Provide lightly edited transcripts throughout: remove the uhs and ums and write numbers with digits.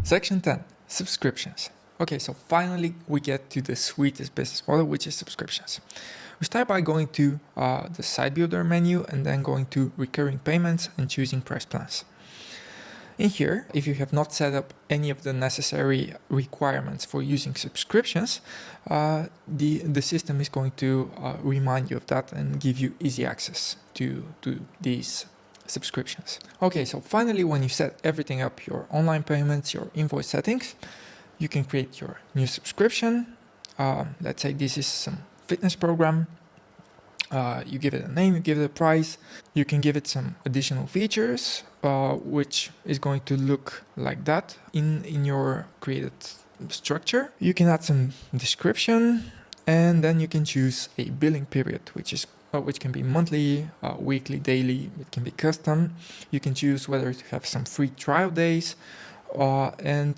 Section 10, subscriptions. Okay, so finally we get to the sweetest business model, which is subscriptions. We start by going to the site builder menu and then going to recurring payments and choosing price plans. In here, if you have not set up any of the necessary requirements for using subscriptions, the system is going to remind you of that and give you easy access to these subscriptions. Okay, so finally, when you set everything up, your online payments, your invoice settings, you can create your new subscription. Let's say this is some fitness program. You give it a name, you give it a price, you can give it some additional features, which is going to look like that in your created structure. You can add some description, and then you can choose a billing period, which can be monthly, weekly, daily. It can be custom. You can choose whether to have some free trial days, and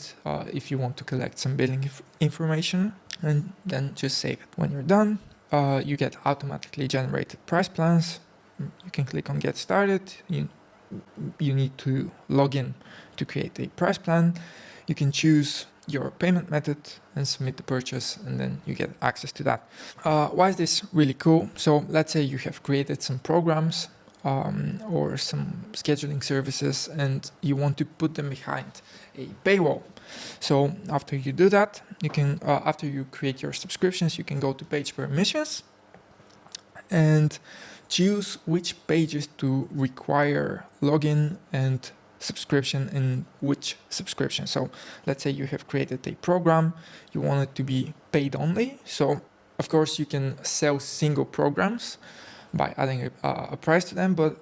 if you want to collect some billing information, and then just save it. When you're done, you get automatically generated price plans. You can click on get started. You need to log in to create a price plan. You can choose your payment method and submit the purchase, and then you get access to that. Why is this really cool? So let's say you have created some programs or some scheduling services and you want to put them behind a paywall. So after you do that, you can, after you create your subscriptions, you can go to page permissions and choose which pages to require login and subscription in which subscription. So let's say you have created a program, you want it to be paid only. So of course you can sell single programs by adding a price to them, but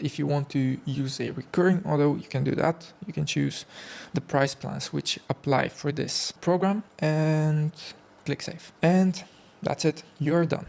if you want to use a recurring model, you can do that. You can choose the price plans which apply for this program and click save. And that's it, you're done.